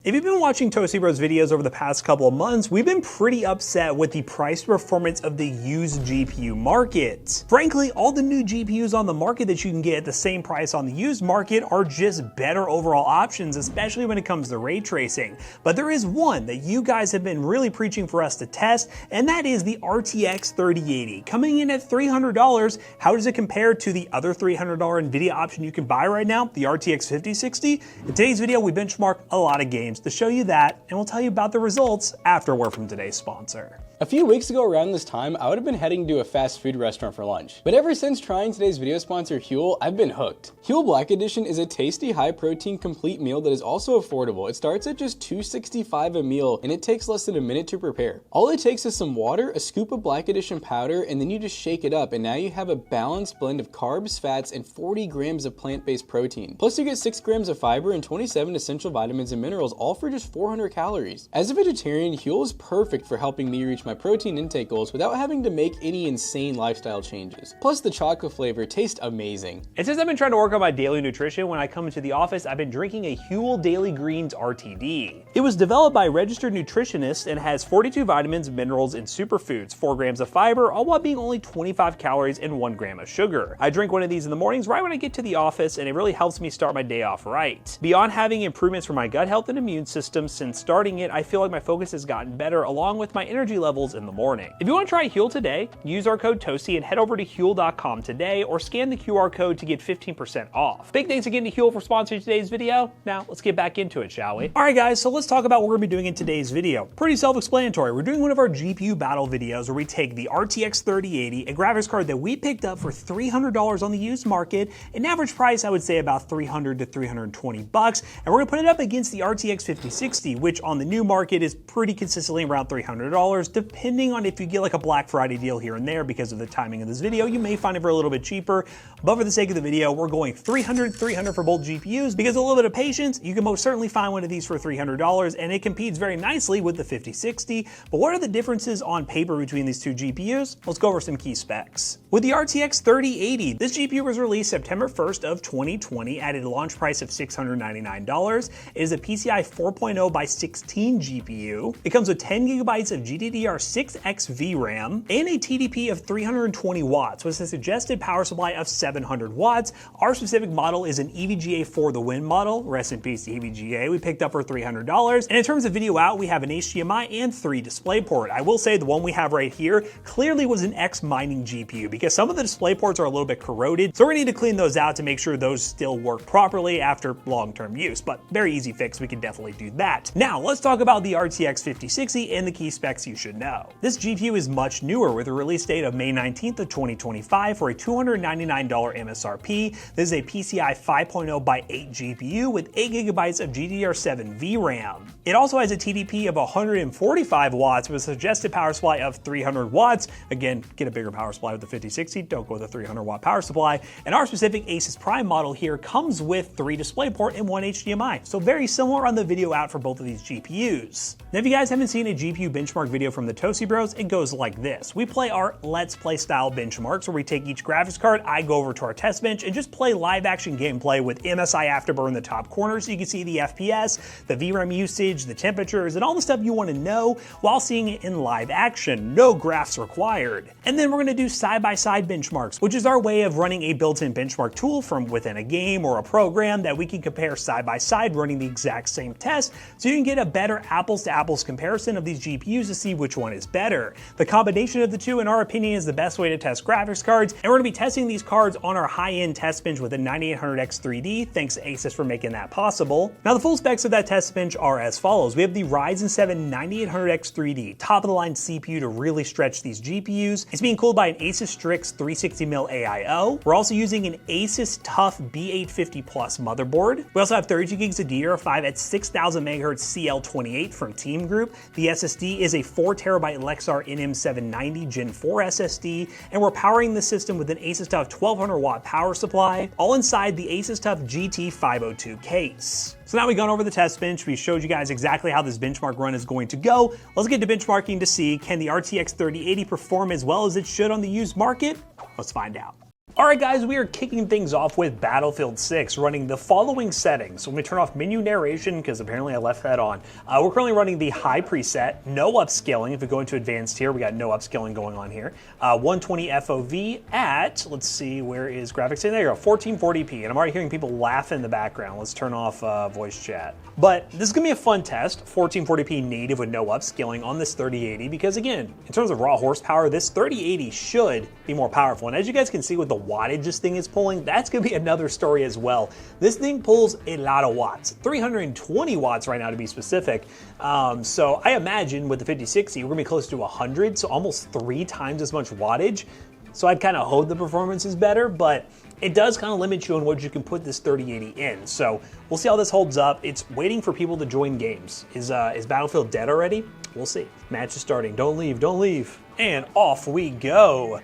If you've been watching Toasty Bros videos over the past couple of months, we've been pretty upset with the price performance of the used GPU market. Frankly, all the new GPUs on the market that you can get at the same price on the used market are just better overall options, especially when it comes to ray tracing. But there is one that you guys have been really preaching for us to test, and that is the RTX 3080. Coming in at $300, how does it compare to the other $300 NVIDIA option you can buy right now, the RTX 5060? In today's video, we benchmark a lot of games to show you that, and we'll tell you about the results after a word from today's sponsor. A few weeks ago around this time, I would have been heading to a fast food restaurant for lunch. But ever since trying today's video sponsor, Huel, I've been hooked. Huel Black Edition is a tasty, high-protein, complete meal that is also affordable. It starts at just $2.65 a meal, and it takes less than a minute to prepare. All it takes is some water, a scoop of Black Edition powder, and then you just shake it up, and now you have a balanced blend of carbs, fats, and 40 grams of plant-based protein. Plus, you get 6 grams of fiber and 27 essential vitamins and minerals, all for just 400 calories. As a vegetarian, Huel is perfect for helping me reach my protein intake goals without having to make any insane lifestyle changes. Plus, the chocolate flavor tastes amazing. And since I've been trying to work on my daily nutrition, when I come into the office, I've been drinking a Huel Daily Greens RTD. It was developed by registered nutritionists and has 42 vitamins, minerals, and superfoods, 4 grams of fiber, all while being only 25 calories and 1 gram of sugar. I drink one of these in the mornings right when I get to the office, and it really helps me start my day off right. Beyond having improvements for my gut health and immune system, since starting it, I feel like my focus has gotten better along with my energy levels in the morning. If you want to try Huel today, use our code TOASTY and head over to Huel.com today or scan the QR code to get 15% off. Big thanks again to Huel for sponsoring today's video. Now let's get back into it, shall we? Alright guys, so let's talk about what we're going to be doing in today's video. Pretty self-explanatory. We're doing one of our GPU battle videos where we take the RTX 3080, a graphics card that we picked up for $300 on the used market, an average price I would say about $300 to $320, and we're going to put it up against the RTX 5060, which on the new market is pretty consistently around $300, depending on if you get like a Black Friday deal here and there. Because of the timing of this video, you may find it for a little bit cheaper, but for the sake of the video, we're going $300 for both GPUs, because a little bit of patience, you can most certainly find one of these for $300, and it competes very nicely with the 5060. But what are the differences on paper between these two GPUs? Let's go over some key specs. With the RTX 3080, this GPU was released September 1st of 2020 at a launch price of $699. It is a PCI 4.0 by 16 GPU. It comes with 10 gigabytes of GDDR6X VRAM and a TDP of 320 watts with a suggested power supply of 700 watts. Our specific model is an EVGA for the win model. Rest in peace to EVGA. We picked up for $300. And in terms of video out, we have an HDMI and 3 DisplayPort. I will say the one we have right here clearly was an X mining GPU, because some of the display ports are a little bit corroded. So we're gonna need to clean those out to make sure those still work properly after long-term use, but very easy fix. We can definitely do that. Now let's talk about the RTX 5060 and the key specs you should know. This GPU is much newer, with a release date of May 19th of 2025 for a $299 MSRP. This is a PCI 5.0 by 8 GPU with 8 gigabytes of GDDR7 VRAM. It also has a TDP of 145 watts with a suggested power supply of 300 watts. Again, get a bigger power supply with the 5060, don't go with a 300 watt power supply. And our specific Asus Prime model here comes with 3 DisplayPort and 1 HDMI. So very similar on the video out for both of these GPUs. Now if you guys haven't seen a GPU benchmark video from the Toasty Bros, it goes like this. We play our Let's Play style benchmarks where we take each graphics card, I go over to our test bench and just play live action gameplay with MSI Afterburn in the top corner so you can see the FPS, the VRAM usage, the temperatures, and all the stuff you want to know while seeing it in live action. No graphs required. And then we're going to do side-by-side benchmarks, which is our way of running a built-in benchmark tool from within a game or a program that we can compare side-by-side running the exact same test, so you can get a better apples-to-apples comparison of these GPUs to see which one is better. The combination of the two, in our opinion, is the best way to test graphics cards, and we're going to be testing these cards on our high-end test bench with a 9800X 3D. Thanks to Asus for making that possible. Now the full specs of that test bench are as follows. We have the Ryzen 7 9800X 3D, top-of-the-line CPU to really stretch these GPUs. It's being cooled by an Asus Strix 360mm AIO. We're also using an Asus TUF B850 Plus motherboard. We also have 32 gigs of DDR5 at 6000 MHz CL28 from Team Group. The SSD is a 4TB Lexar NM790 Gen 4 SSD, and we're powering the system with an Asus TUF 1200 watt power supply, all inside the Asus TUF GT502 case. So now we've gone over the test bench, we showed you guys exactly how this benchmark run is going to go. Let's get to benchmarking to see, can the RTX 3080 perform as well as it should on the used market? Let's find out. All right, guys, we are kicking things off with Battlefield 6, running the following settings. So let me turn off menu narration, because apparently I left that on. We're currently running the high preset, no upscaling. If we go into advanced here, we got no upscaling going on here. 120 FOV at, let's see, where is graphics? There you go, 1440p. And I'm already hearing people laugh in the background. Let's turn off voice chat. But this is going to be a fun test, 1440p native with no upscaling on this 3080, because again, in terms of raw horsepower, this 3080 should be more powerful. And as you guys can see with the wattage this thing is pulling, that's going to be another story as well. This thing pulls a lot of watts, 320 watts right now to be specific. So I imagine with the 5060, we're going to be close to 100, so almost 3 times as much wattage. So I'd kind of hope the performance is better, but it does kind of limit you on what you can put this 3080 in. So we'll see how this holds up. It's waiting for people to join games. Is Battlefield dead already? We'll see. Match is starting. Don't leave, don't leave. And off we go.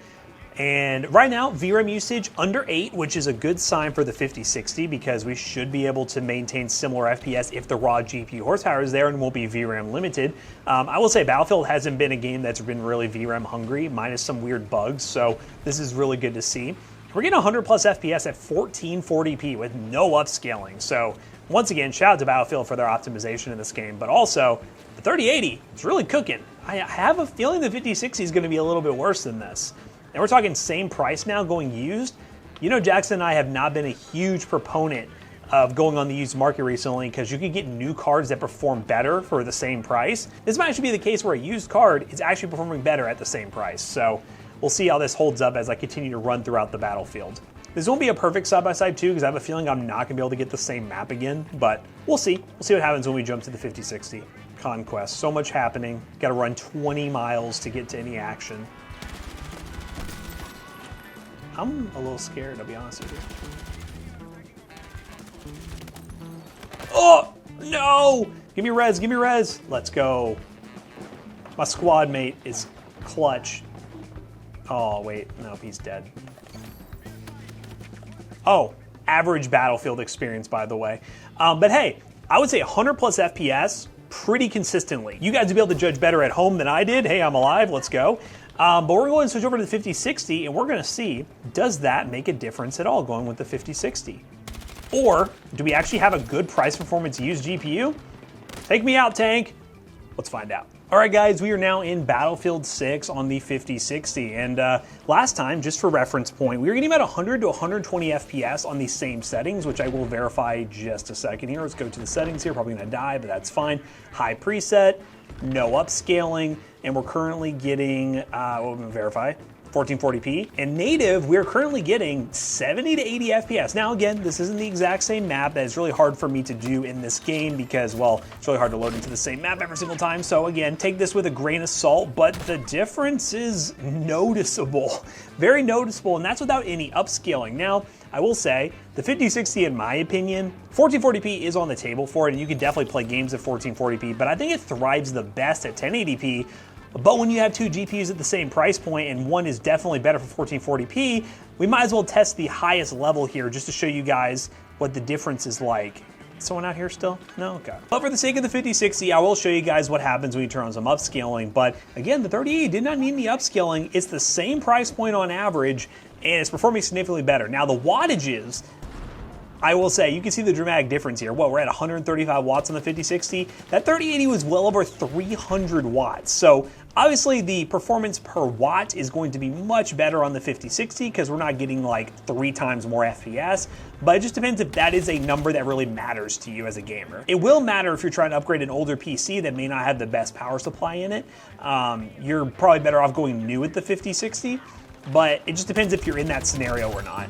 And right now, VRAM usage under 8, which is a good sign for the 5060 because we should be able to maintain similar FPS if the raw GPU horsepower is there and won't be VRAM limited. I will say Battlefield hasn't been a game that's been really VRAM hungry, minus some weird bugs, so this is really good to see. We're getting 100 plus FPS at 1440p with no upscaling. So once again, shout out to Battlefield for their optimization in this game, but also the 3080 is really cooking. I have a feeling the 5060 is going to be a little bit worse than this. And we're talking same price now going used. You know, Jackson and I have not been a huge proponent of going on the used market recently because you can get new cards that perform better for the same price. This might actually be the case where a used card is actually performing better at the same price. So we'll see how this holds up as I continue to run throughout the battlefield. This won't be a perfect side-by-side too because I have a feeling I'm not gonna be able to get the same map again, but we'll see. We'll see what happens when we jump to the 5060. Conquest, so much happening. Gotta run 20 miles to get to any action. I'm a little scared, I'll be honest with you. Oh, no! Give me res, give me res. Let's go. My squad mate is clutch. Oh, wait, nope, he's dead. Oh, average Battlefield experience, by the way. But hey, I would say 100 plus FPS pretty consistently. You guys will be able to judge better at home than I did. Hey, I'm alive, let's go. But we're going to switch over to the 5060 and we're going to see, does that make a difference at all going with the 5060? Or do we actually have a good price performance used GPU? Take me out, tank. Let's find out. All right, guys, we are now in Battlefield 6 on the 5060. And last time, just for reference point, we were getting about 100 to 120 FPS on these same settings, which I will verify just a second here. Let's go to the settings here. Probably going to die, but that's fine. High preset, no upscaling. And we're currently getting, we'll verify, 1440p. And native, we're currently getting 70 to 80 FPS. Now again, this isn't the exact same map. That is really hard for me to do in this game because, well, it's really hard to load into the same map every single time. So again, take this with a grain of salt, but the difference is noticeable, very noticeable, and that's without any upscaling. Now, I will say, the 5060, in my opinion, 1440p is on the table for it, and you can definitely play games at 1440p, but I think it thrives the best at 1080p. But when you have two GPUs at the same price point and one is definitely better for 1440p, we might as well test the highest level here just to show you guys what the difference is like. Someone out here still? No? Okay. But for the sake of the 5060, I will show you guys what happens when you turn on some upscaling. But again, the 3080 did not need any upscaling. It's the same price point on average and it's performing significantly better. Now the wattages, I will say, you can see the dramatic difference here. Well, we're at 135 watts on the 5060. That 3080 was well over 300 watts. So obviously the performance per watt is going to be much better on the 5060 because we're not getting like 3 times more FPS, but it just depends if that is a number that really matters to you as a gamer. It will matter if you're trying to upgrade an older PC that may not have the best power supply in it. You're probably better off going new with the 5060, but it just depends if you're in that scenario or not.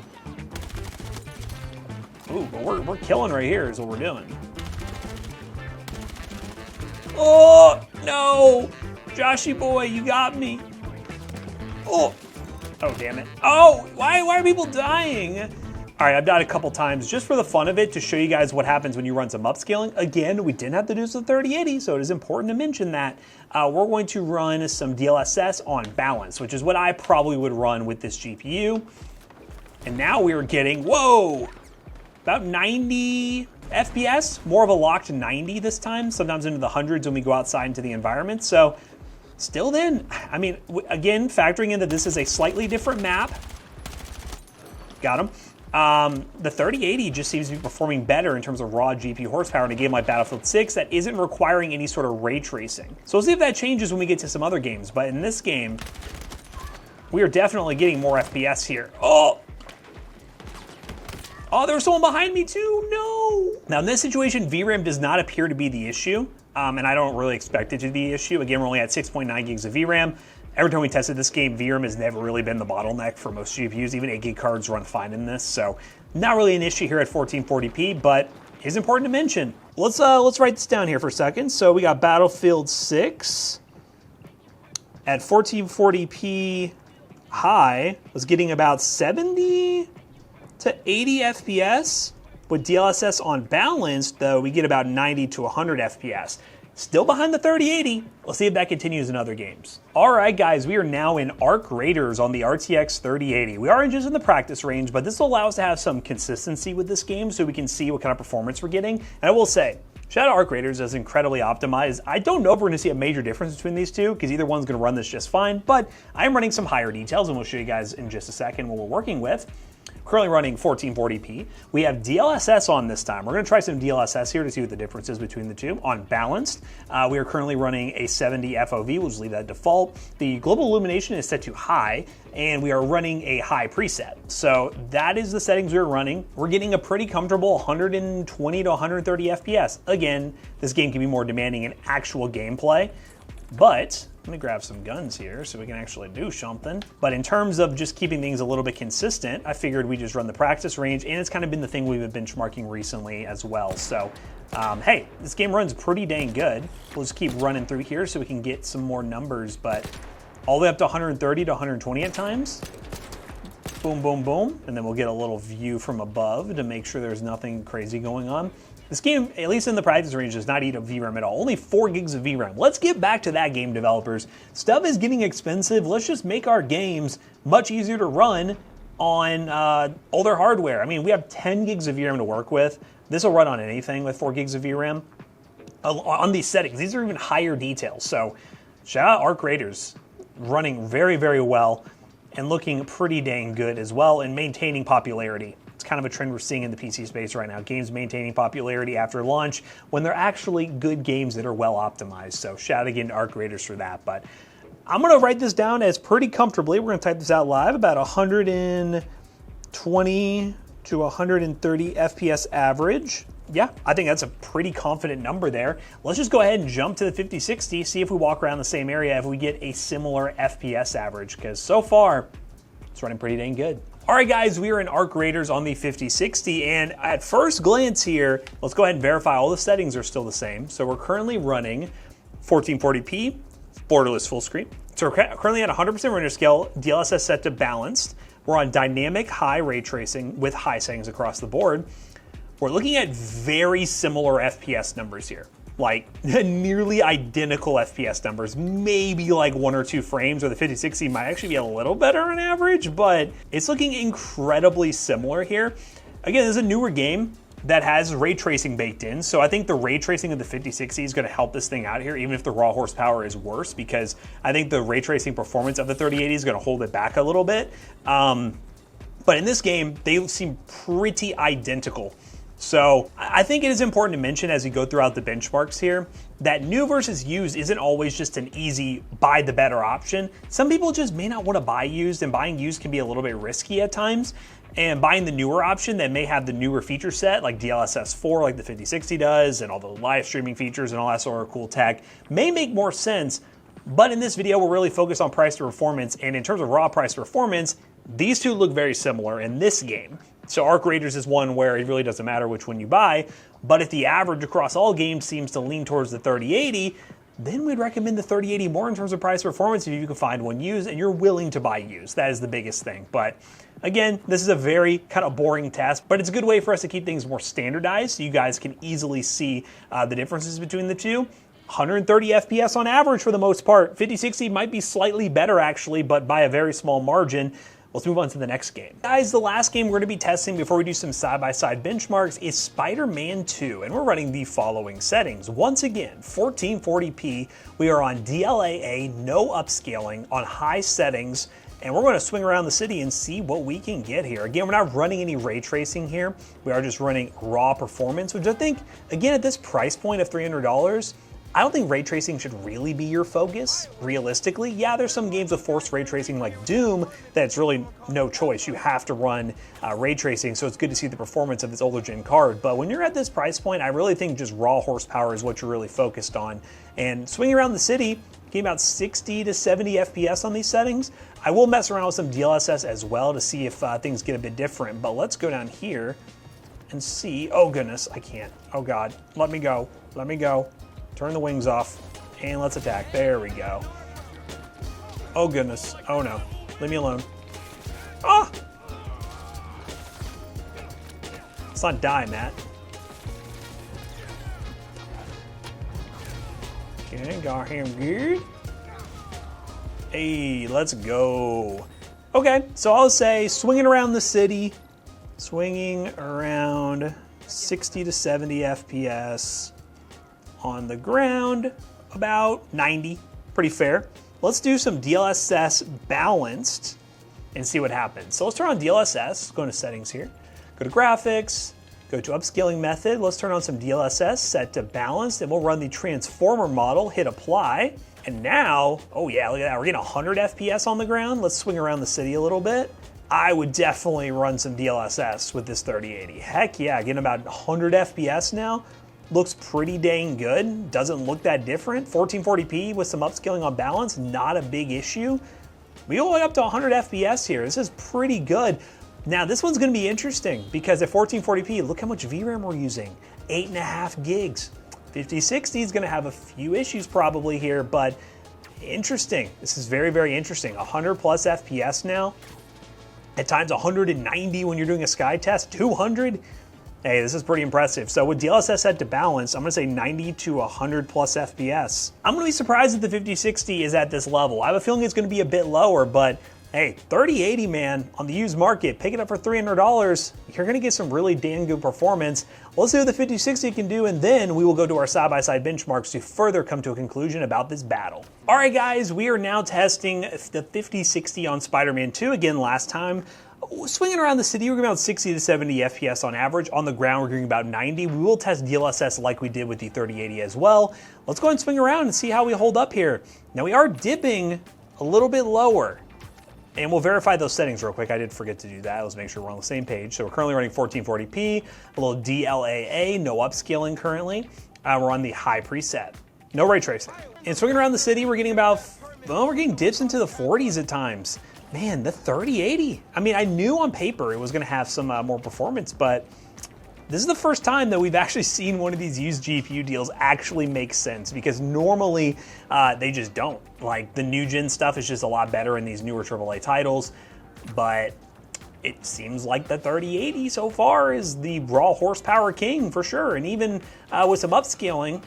Ooh, but we're killing right here is what we're doing. Oh, no! Joshy boy, you got me. Oh, damn it. Oh, why are people dying? All right, I've died a couple times just for the fun of it to show you guys what happens when you run some upscaling. Again, we didn't have to do this with 3080, so it is important to mention that. We're going to run some DLSS on balance, which is what I probably would run with this GPU. And now we are getting, whoa, about 90 FPS, more of a locked 90 this time, sometimes into the hundreds when we go outside into the environment. So still then, I mean, again, factoring in that this is a slightly different map. got him. The 3080 just seems to be performing better in terms of raw GPU horsepower in a game like Battlefield 6 that isn't requiring any sort of ray tracing. So we'll see if that changes when we get to some other games, but in this game, we are definitely getting more FPS here. Oh, there was someone behind me too, no! Now in this situation, VRAM does not appear to be the issue, and I don't really expect it to be the issue. Again, we're only at 6.9 gigs of VRAM. Every time we tested this game, VRAM has never really been the bottleneck for most GPUs. Even 8 gig cards run fine in this, so not really an issue here at 1440p, but is important to mention. Let's write this down here for a second. So we got Battlefield 6 at 1440p high, was getting about 70 to 80 FPS. With DLSS on balanced, though, we get about 90 to 100 FPS. Still behind the 3080. Let's see if that continues in other games. All right, guys, we are now in Arc Raiders on the RTX 3080. We are just in the practice range, but this will allow us to have some consistency with this game so we can see what kind of performance we're getting. And I will say, shout out Arc Raiders is incredibly optimized. I don't know if we're gonna see a major difference between these two because either one's gonna run this just fine, but I'm running some higher details and we'll show you guys in just a second what we're working with. Currently running 1440p. We have DLSS on this time. We're gonna try some DLSS here to see what the difference is between the two. On balanced, we are currently running a 70 FOV, we'll just leave that default. The global illumination is set to high, and we are running a high preset. So that is the settings we're running. We're getting a pretty comfortable 120 to 130 FPS. Again, this game can be more demanding in actual gameplay, but let me grab some guns here so we can actually do something. But in terms of just keeping things a little bit consistent, I figured we just run the practice range, and it's kind of been the thing we've been benchmarking recently as well. So, hey, this game runs pretty dang good. We'll just keep running through here so we can get some more numbers, but all the way up to 130 to 120 at times. Boom, boom, boom. And then we'll get a little view from above to make sure there's nothing crazy going on. This game, at least in the practice range, does not eat up VRAM at all. Only 4 gigs of VRAM. Let's get back to that, game developers. Stuff is getting expensive. Let's just make our games much easier to run on older hardware. I mean, we have 10 gigs of VRAM to work with. This will run on anything with 4 gigs of VRAM. On these settings, these are even higher details. So shout out Arc Raiders, running very, very well and looking pretty dang good as well and maintaining popularity. It's kind of a trend we're seeing in the PC space right now. Games maintaining popularity after launch when they're actually good games that are well optimized. So shout out again to Arc Raiders for that. But I'm going to write this down as pretty comfortably. We're going to type this out live. About 120 to 130 FPS average. Yeah, I think that's a pretty confident number there. Let's just go ahead and jump to the 5060, see if we walk around the same area, if we get a similar FPS average, because so far, it's running pretty dang good. All right, guys, we are in Arc Raiders on the 5060, and at first glance here, let's go ahead and verify all the settings are still the same. So we're currently running 1440p, borderless full screen. So we're currently at 100% render scale, DLSS set to balanced. We're on dynamic high ray tracing with high settings across the board. We're looking at very similar FPS numbers here. Like nearly identical FPS numbers, maybe like 1 or 2 frames, or the 5060 might actually be a little better on average, but it's looking incredibly similar here. Again, this is a newer game that has ray tracing baked in, so I think the ray tracing of the 5060 is going to help this thing out here, even if the raw horsepower is worse, because I think the ray tracing performance of the 3080 is going to hold it back a little bit. But in this game, they seem pretty identical. So I think it is important to mention as we go throughout the benchmarks here that new versus used isn't always just an easy buy the better option. Some people just may not want to buy used, and buying used can be a little bit risky at times. And buying the newer option that may have the newer feature set like DLSS 4 like the 5060 does and all the live streaming features and all that sort of cool tech may make more sense. But in this video, we're really focused on price to performance, and in terms of raw price to performance, these two look very similar in this game. So Arc Raiders is one where it really doesn't matter which one you buy, but if the average across all games seems to lean towards the 3080, then we'd recommend the 3080 more in terms of price performance if you can find one used and you're willing to buy used. That is the biggest thing. But again, this is a very kind of boring test, but it's a good way for us to keep things more standardized so you guys can easily see the differences between the two. 130 FPS on average for the most part. 5060 might be slightly better actually, but by a very small margin. Let's move on to the next game. Guys, the last game we're going to be testing before we do some side-by-side benchmarks is Spider-Man 2, and we're running the following settings. Once again, 1440p, we are on DLAA, no upscaling, on high settings, and we're going to swing around the city and see what we can get here. Again, we're not running any ray tracing here. We are just running raw performance, which I think, again, at this price point of $300, I don't think ray tracing should really be your focus, realistically. Yeah, there's some games with forced ray tracing like Doom that it's really no choice. You have to run ray tracing, so it's good to see the performance of this older gen card. But when you're at this price point, I really think just raw horsepower is what you're really focused on. And swinging around the city, getting about 60 to 70 FPS on these settings. I will mess around with some DLSS as well to see if things get a bit different. But let's go down here and see. Oh goodness, I can't. Oh God, let me go, let me go. Turn the wings off, and let's attack. There we go. Oh goodness, oh no, leave me alone. Ah! Let's not die, Matt. Okay, got him good. Hey, let's go. Okay, so I'll say swinging around the city, swinging around 60 to 70 FPS. On the ground, about 90, pretty fair. Let's do some DLSS balanced and see what happens. So let's turn on DLSS, go into settings here, go to graphics, go to upscaling method. Let's turn on some DLSS, set to balanced, and we'll run the transformer model, hit apply. And now, oh yeah, look at that, we're getting 100 FPS on the ground. Let's swing around the city a little bit. I would definitely run some DLSS with this 3080. Heck yeah, getting about 100 FPS now. Looks pretty dang good. Doesn't look that different. 1440p with some upscaling on balance, not a big issue. We go up to 100 FPS here. This is pretty good. Now this one's gonna be interesting because at 1440p, look how much VRAM we're using. 8.5 gigs. 5060 is gonna have a few issues probably here, but interesting. This is very, very interesting. 100 plus FPS now. At times 190 when you're doing a sky test, 200. Hey, this is pretty impressive. So with DLSS set to balance, I'm gonna say 90 to 100 plus FPS. I'm gonna be surprised if the 5060 is at this level. I have a feeling it's gonna be a bit lower, but hey, 3080, man, on the used market, pick it up for $300, you're gonna get some really damn good performance. Let's see what the 5060 can do, and then we will go to our side-by-side benchmarks to further come to a conclusion about this battle. All right, guys, we are now testing the 5060 on Spider-Man 2. Again, last time, swinging around the city, we're getting about 60 to 70 FPS on average. On the ground, we're getting about 90. We will test DLSS like we did with the 3080 as well. Let's go ahead and swing around and see how we hold up here. Now, we are dipping a little bit lower. And we'll verify those settings real quick. I did forget to do that. Let's make sure we're on the same page. So we're currently running 1440p, a little DLAA, no upscaling currently. We're on the high preset. No ray tracing. And swinging around the city, we're getting about, well, we're getting dips into the 40s at times. Man, the 3080. I mean, I knew on paper it was gonna have some more performance, but this is the first time that we've actually seen one of these used GPU deals actually make sense, because normally they just don't. Like, the new gen stuff is just a lot better in these newer AAA titles, but it seems like the 3080 so far is the raw horsepower king for sure. And even with some upscaling,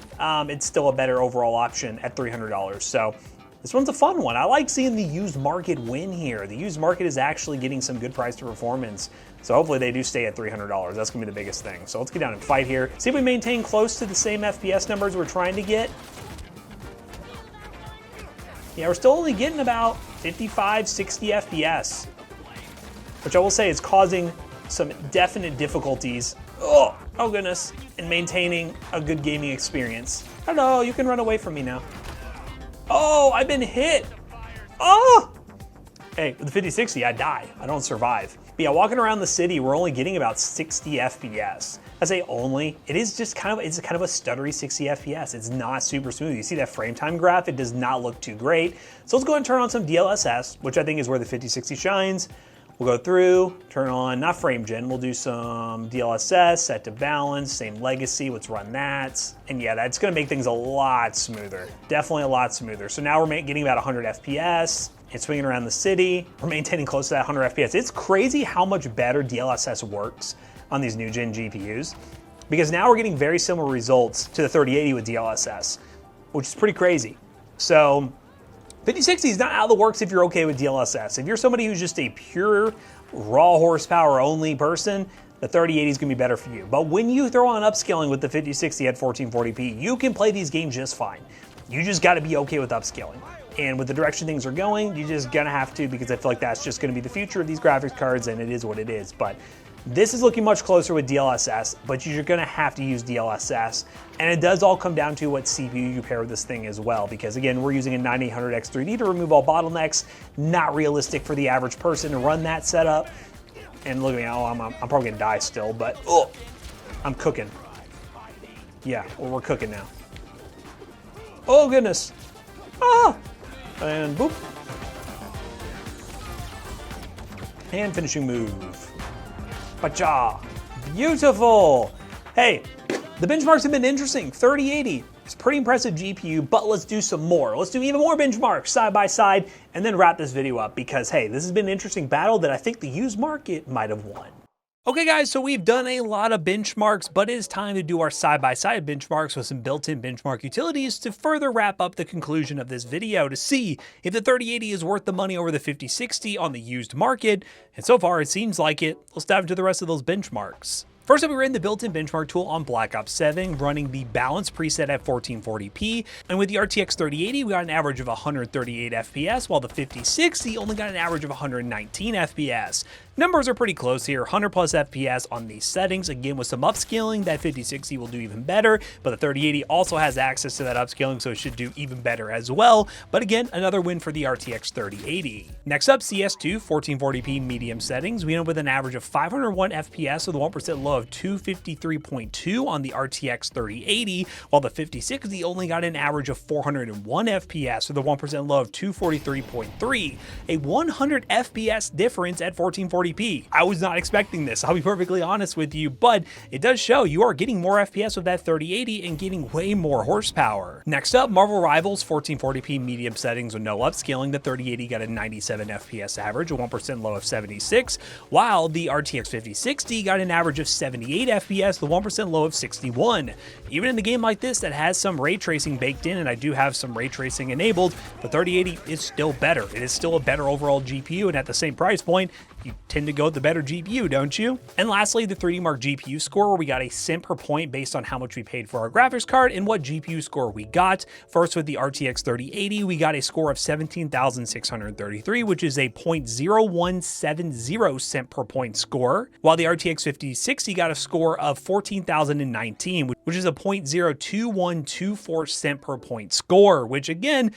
it's still a better overall option at $300. So this one's a fun one. I like seeing the used market win here. The used market is actually getting some good price to performance. So hopefully they do stay at $300. That's gonna be the biggest thing. So let's get down and fight here. See if we maintain close to the same FPS numbers we're trying to get. Yeah, we're still only getting about 55, 60 FPS, which I will say is causing some definite difficulties. Oh goodness, in maintaining a good gaming experience. Hello, you can run away from me now. Oh, I've been hit. Oh! Hey, with the 5060, I die. I don't survive. But yeah, walking around the city, we're only getting about 60 FPS. I say only. It is just kind of a stuttery 60 FPS. It's not super smooth. You see that frame time graph? It does not look too great. So let's go ahead and turn on some DLSS, which I think is where the 5060 shines. We'll go through, turn on, not frame gen, we'll do some DLSS, set to balance, same legacy, let's run that. And yeah, that's gonna make things a lot smoother. Definitely a lot smoother. So now we're getting about 100 FPS, and swinging around the city, we're maintaining close to that 100 FPS. It's crazy how much better DLSS works on these new gen GPUs, because now we're getting very similar results to the 3080 with DLSS, which is pretty crazy. So 5060 is not out of the works if you're okay with DLSS. If you're somebody who's just a pure raw horsepower only person, the 3080 is gonna be better for you. But when you throw on upscaling with the 5060 at 1440p, you can play these games just fine. You just gotta be okay with upscaling. And with the direction things are going, you're just gonna have to, because I feel like that's just gonna be the future of these graphics cards, and it is what it is. But this is looking much closer with DLSS, but you're gonna have to use DLSS. And it does all come down to what CPU you pair with this thing as well, because again, we're using a 9800X3D to remove all bottlenecks. Not realistic for the average person to run that setup. And look at me, oh, I'm probably gonna die still, but oh, I'm cooking. Yeah, well, we're cooking now. Oh goodness. Ah! And boop. And finishing move. Bacha! Beautiful! Hey, the benchmarks have been interesting. 3080, it's a pretty impressive GPU, but let's do some more. Let's do even more benchmarks side by side and then wrap this video up because, hey, this has been an interesting battle that I think the used market might have won. Okay guys, so we've done a lot of benchmarks, but it is time to do our side-by-side benchmarks with some built-in benchmark utilities to further wrap up the conclusion of this video to see if the 3080 is worth the money over the 5060 on the used market, and so far it seems like it. Let's dive into the rest of those benchmarks. First up, we ran the built-in benchmark tool on Black Ops 7, running the balance preset at 1440p, and with the RTX 3080, we got an average of 138 FPS, while the 5060 only got an average of 119 FPS. Numbers are pretty close here, 100 plus FPS on these settings. Again, with some upscaling, that 5060 will do even better, but the 3080 also has access to that upscaling, so it should do even better as well. But again, another win for the RTX 3080. Next up, CS2, 1440p medium settings. We end up with an average of 501 FPS with a 1% low of 253.2 on the RTX 3080, while the 5060 only got an average of 401 FPS with a 1% low of 243.3, a 100 FPS difference at 1440p. I was not expecting this, I'll be perfectly honest with you, but it does show you are getting more FPS with that 3080 and getting way more horsepower. Next up, Marvel Rivals, 1440p medium settings with no upscaling. The 3080 got a 97 FPS average, a 1% low of 76, while the RTX 5060 got an average of 78 FPS, the 1% low of 61. Even in a game like this that has some ray tracing baked in, and I do have some ray tracing enabled, the 3080 is still better. It is still a better overall GPU, and at the same price point, you tend to go with the better GPU, don't you? And lastly, the 3D Mark GPU score, where we got a cent per point based on how much we paid for our graphics card and what GPU score we got. First, with the RTX 3080, we got a score of 17,633, which is a 0.0170 cent per point score, while the RTX 5060 got a score of 14,019, which is a 0.02124 cent per point score, which again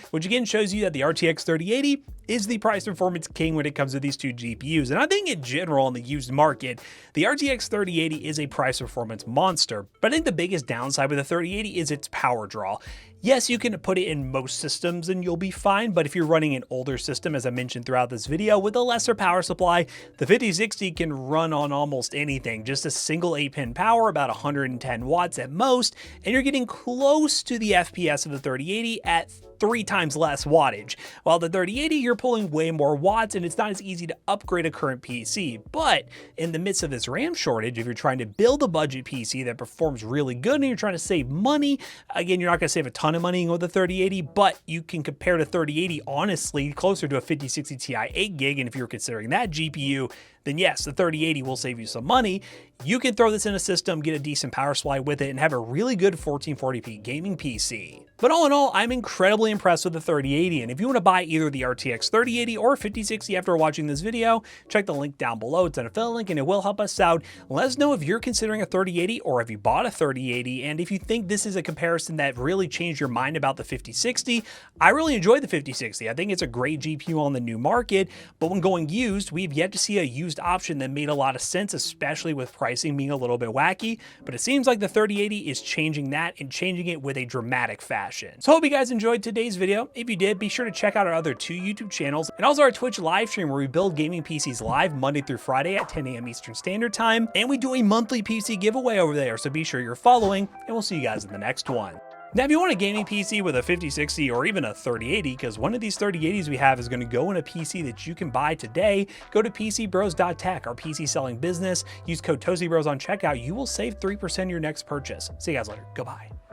shows you that the RTX 3080 is the price performance king when it comes to these two GPUs. And I think in general on the used market, the RTX 3080 is a price performance monster, but I think the biggest downside with the 3080 is its power draw. Yes, you can put it in most systems and you'll be fine, but if you're running an older system, as I mentioned throughout this video, with a lesser power supply, the 5060 can run on almost anything. Just a single 8-pin power, about 110 watts at most, and you're getting close to the FPS of the 3080 at 3 times less wattage. While the 3080, you're pulling way more watts, and it's not as easy to upgrade a current PC. But in the midst of this RAM shortage, if you're trying to build a budget PC that performs really good and you're trying to save money, again, you're not going to save a ton of money with the 3080, but you can compare the 3080 honestly closer to a 5060 Ti 8 gig, and if you're considering that GPU, then yes, the 3080 will save you some money. You can throw this in a system, get a decent power supply with it, and have a really good 1440p gaming PC. But all in all, I'm incredibly impressed with the 3080, and if you want to buy either the RTX 3080 or 5060 after watching this video, check the link down below. It's an affiliate link and it will help us out. Let us know if you're considering a 3080 or if you bought a 3080, and if you think this is a comparison that really changed your mind about the 5060. I really enjoyed the 5060. I think it's a great GPU on the new market, but when going used, we've yet to see a used option that made a lot of sense, especially with pricing being a little bit wacky, but it seems like the 3080 is changing that and changing it with a dramatic fashion. So I hope you guys enjoyed today's video. If you did, be sure to check out our other 2 YouTube channels and also our Twitch live stream where we build gaming PCs live Monday through Friday at 10 a.m. Eastern Standard Time, and we do a monthly PC giveaway over there, so be sure you're following, and we'll see you guys in the next one. Now, if you want a gaming PC with a 5060 or even a 3080, because one of these 3080s we have is going to go in a PC that you can buy today, go to PCBros.tech, our PC selling business. Use code TOASTYBROS on checkout. You will save 3% your next purchase. See you guys later. Goodbye.